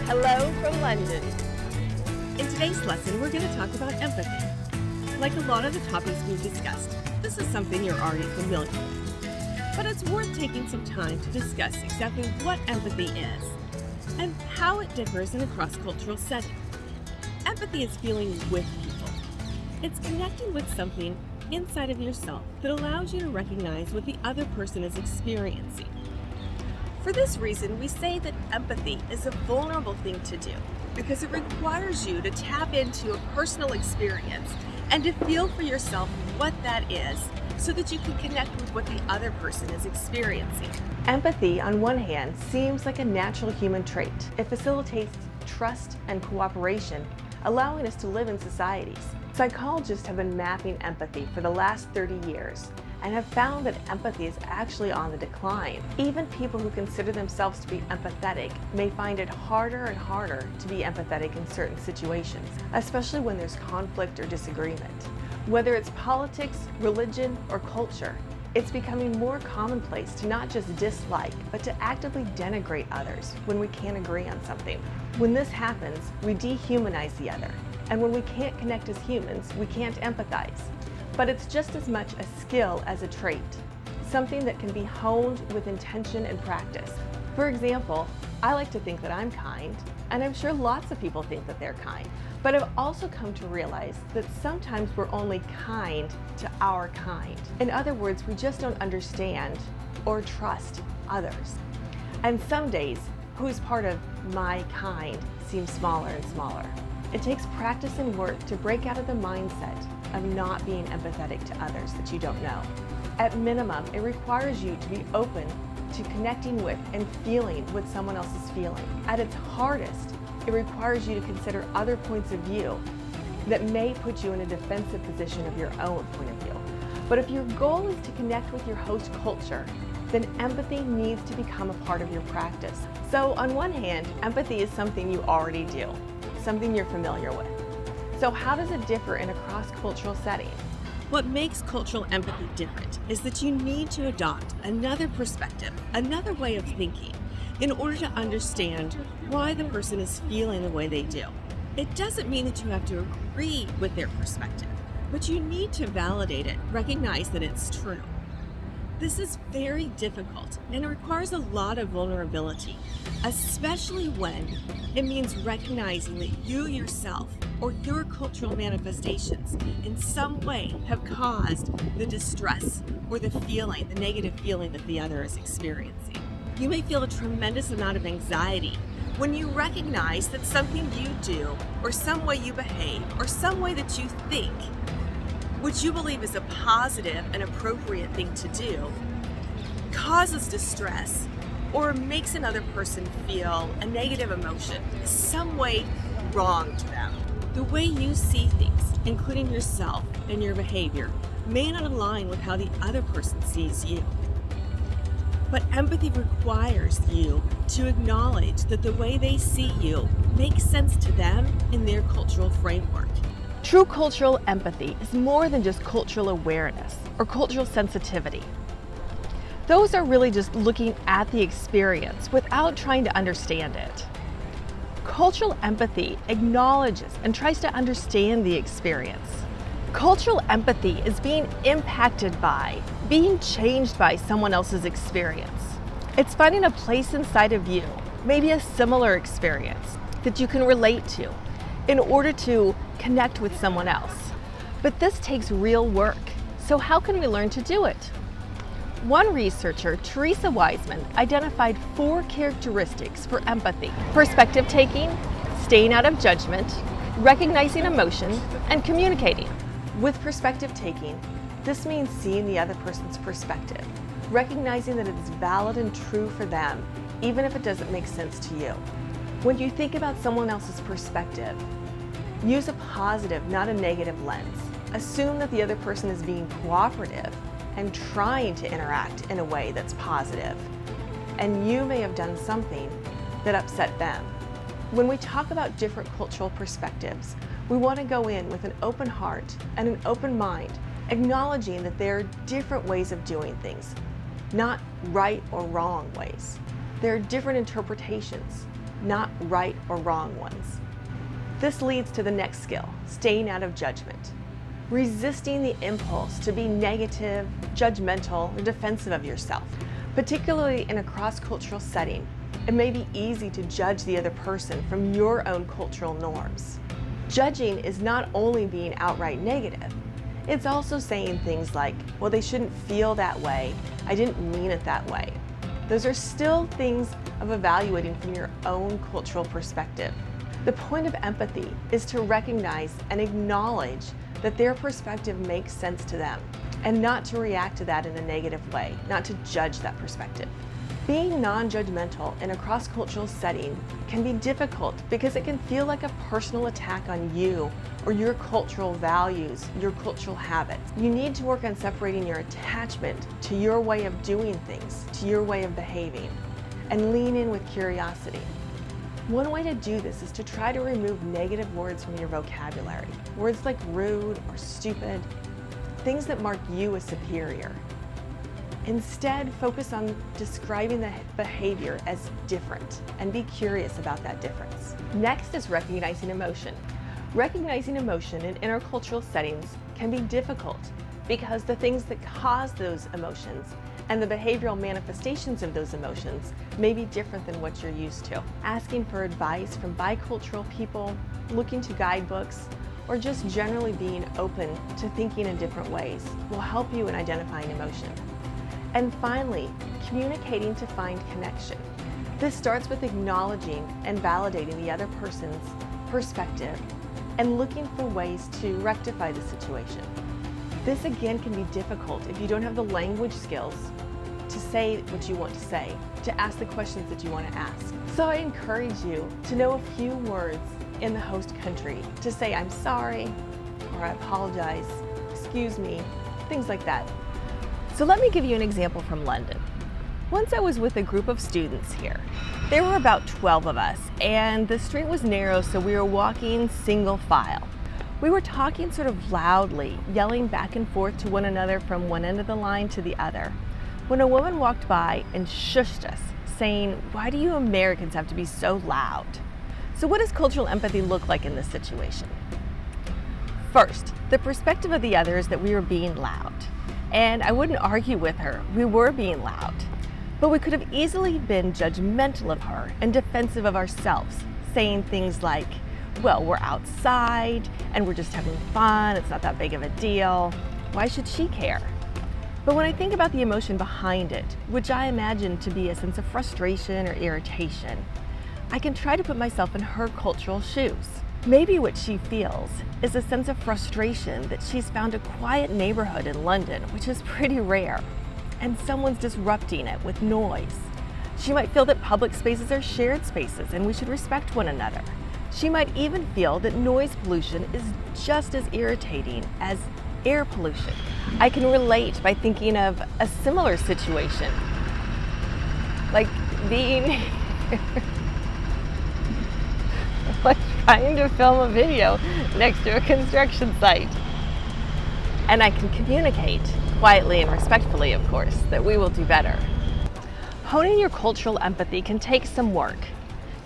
Hello from London. In today's lesson, we're going to talk about empathy. Like a lot of the topics we've discussed, this is something you're already familiar with. But it's worth taking some time to discuss exactly what empathy is and how it differs in a cross-cultural setting. Empathy is feeling with people. It's connecting with something inside of yourself that allows you to recognize what the other person is experiencing. For this reason, we say that empathy is a vulnerable thing to do because it requires you to tap into a personal experience and to feel for yourself what that is so that you can connect with what the other person is experiencing. Empathy, on one hand, seems like a natural human trait. It facilitates trust and cooperation, allowing us to live in societies. Psychologists have been mapping empathy for the last 30 years and have found that empathy is actually on the decline. Even people who consider themselves to be empathetic may find it harder and harder to be empathetic in certain situations, especially when there's conflict or disagreement. Whether it's politics, religion, or culture, it's becoming more commonplace to not just dislike, but to actively denigrate others when we can't agree on something. When this happens, we dehumanize the other, and when we can't connect as humans, we can't empathize. But it's just as much a skill as a trait, something that can be honed with intention and practice. For example, I like to think that I'm kind, and I'm sure lots of people think that they're kind. But I've also come to realize that sometimes we're only kind to our kind. In other words, we just don't understand or trust others. And some days, who's part of my kind seems smaller and smaller. It takes practice and work to break out of the mindset of not being empathetic to others that you don't know. At minimum, it requires you to be open to connecting with and feeling what someone else is feeling. At its hardest, it requires you to consider other points of view that may put you in a defensive position of your own point of view. But if your goal is to connect with your host culture, then empathy needs to become a part of your practice. So on one hand, empathy is something you already do, something you're familiar with. So how does it differ in a cross-cultural setting? What makes cultural empathy different is that you need to adopt another perspective, another way of thinking, in order to understand why the person is feeling the way they do. It doesn't mean that you have to agree with their perspective, but you need to validate it, recognize that it's true. This is very difficult and it requires a lot of vulnerability, especially when it means recognizing that you yourself or your cultural manifestations in some way have caused the distress or the feeling, the negative feeling that the other is experiencing. You may feel a tremendous amount of anxiety when you recognize that something you do or some way you behave or some way that you think, which you believe is a positive and appropriate thing to do, causes distress or makes another person feel a negative emotion some way wrong to them. The way you see things, including yourself and your behavior, may not align with how the other person sees you. But empathy requires you to acknowledge that the way they see you makes sense to them in their cultural framework. True cultural empathy is more than just cultural awareness or cultural sensitivity. Those are really just looking at the experience without trying to understand it. Cultural empathy acknowledges and tries to understand the experience. Cultural empathy is being impacted by, being changed by someone else's experience. It's finding a place inside of you, maybe a similar experience that you can relate to in order to connect with someone else. But this takes real work. So how can we learn to do it? One researcher, Teresa Wiseman, identified 4 characteristics for empathy: perspective taking, staying out of judgment, recognizing emotion, and communicating. With perspective taking, this means seeing the other person's perspective, recognizing that it is valid and true for them, even if it doesn't make sense to you. When you think about someone else's perspective, use a positive, not a negative lens. Assume that the other person is being cooperative and trying to interact in a way that's positive, and you may have done something that upset them. When we talk about different cultural perspectives, we want to go in with an open heart and an open mind, acknowledging that there are different ways of doing things, not right or wrong ways. There are different interpretations. not right or wrong ones. This leads to the next skill, staying out of judgment. Resisting the impulse to be negative, judgmental, or defensive of yourself. Particularly in a cross-cultural setting, it may be easy to judge the other person from your own cultural norms. Judging is not only being outright negative, it's also saying things like, well, they shouldn't feel that way, I didn't mean it that way. Those are still things of evaluating from your own cultural perspective. The point of empathy is to recognize and acknowledge that their perspective makes sense to them, and not to react to that in a negative way, not to judge that perspective. Being non-judgmental in a cross-cultural setting can be difficult because it can feel like a personal attack on you or your cultural values, your cultural habits. You need to work on separating your attachment to your way of doing things, to your way of behaving, and lean in with curiosity. One way to do this is to try to remove negative words from your vocabulary. Words like rude or stupid, things that mark you as superior. Instead, focus on describing the behavior as different and be curious about that difference. Next is recognizing emotion. Recognizing emotion in intercultural settings can be difficult because the things that cause those emotions and the behavioral manifestations of those emotions may be different than what you're used to. Asking for advice from bicultural people, looking to guidebooks, or just generally being open to thinking in different ways will help you in identifying emotion. And finally, communicating to find connection. This starts with acknowledging and validating the other person's perspective and looking for ways to rectify the situation. This again can be difficult if you don't have the language skills to say what you want to say, to ask the questions that you want to ask. So I encourage you to know a few words in the host country to say I'm sorry, or I apologize, excuse me, things like that. So let me give you an example from London. Once I was with a group of students here. There were about 12 of us, and the street was narrow, so we were walking single file. We were talking sort of loudly, yelling back and forth to one another from one end of the line to the other, when a woman walked by and shushed us, saying, "Why do you Americans have to be so loud?" So what does cultural empathy look like in this situation? First, the perspective of the other is that we were being loud. And I wouldn't argue with her, we were being loud. But we could have easily been judgmental of her and defensive of ourselves, saying things like, well, we're outside and we're just having fun, it's not that big of a deal. Why should she care? But when I think about the emotion behind it, which I imagine to be a sense of frustration or irritation, I can try to put myself in her cultural shoes. Maybe what she feels is a sense of frustration that she's found a quiet neighborhood in London, which is pretty rare, and someone's disrupting it with noise. She might feel that public spaces are shared spaces and we should respect one another. She might even feel that noise pollution is just as irritating as air pollution. I can relate by thinking of a similar situation, like being like trying to film a video next to a construction site. And I can communicate, quietly and respectfully of course, that we will do better. Honing your cultural empathy can take some work.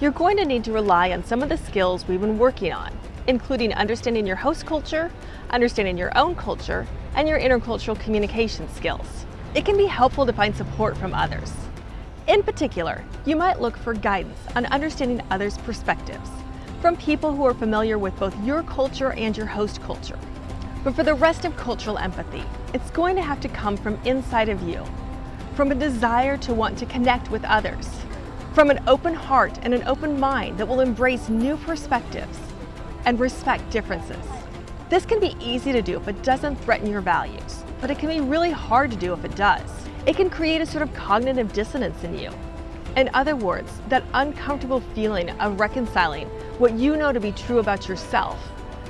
You're going to need to rely on some of the skills we've been working on, including understanding your host culture, understanding your own culture, and your intercultural communication skills. It can be helpful to find support from others. In particular, you might look for guidance on understanding others' perspectives from people who are familiar with both your culture and your host culture. But for the rest of cultural empathy, it's going to have to come from inside of you, from a desire to want to connect with others, from an open heart and an open mind that will embrace new perspectives and respect differences. This can be easy to do if it doesn't threaten your values, but it can be really hard to do if it does. It can create a sort of cognitive dissonance in you. In other words, that uncomfortable feeling of reconciling what you know to be true about yourself,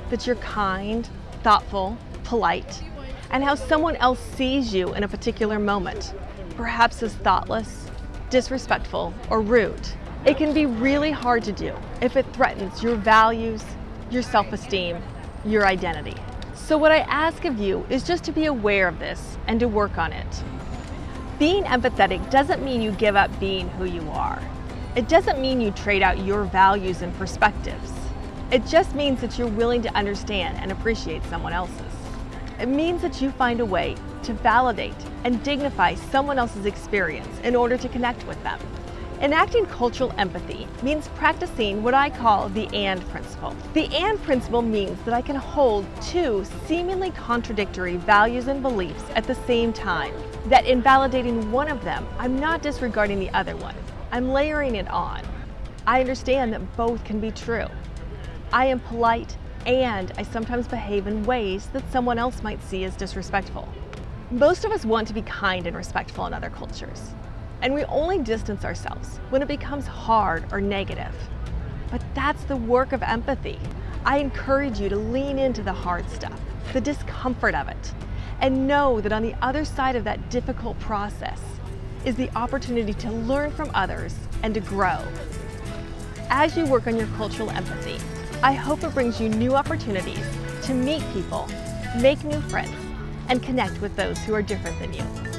that you're kind, thoughtful, polite, and how someone else sees you in a particular moment, perhaps as thoughtless, disrespectful, or rude. It can be really hard to do if it threatens your values, your self-esteem, your identity. So what I ask of you is just to be aware of this and to work on it. Being empathetic doesn't mean you give up being who you are. It doesn't mean you trade out your values and perspectives. It just means that you're willing to understand and appreciate someone else's. It means that you find a way to validate and dignify someone else's experience in order to connect with them. Enacting cultural empathy means practicing what I call the AND principle. The AND principle means that I can hold two seemingly contradictory values and beliefs at the same time. That in validating one of them, I'm not disregarding the other one. I'm layering it on. I understand that both can be true. I am polite, and I sometimes behave in ways that someone else might see as disrespectful. Most of us want to be kind and respectful in other cultures, and we only distance ourselves when it becomes hard or negative. But that's the work of empathy. I encourage you to lean into the hard stuff, the discomfort of it, and know that on the other side of that difficult process is the opportunity to learn from others and to grow. As you work on your cultural empathy, I hope it brings you new opportunities to meet people, make new friends, and connect with those who are different than you.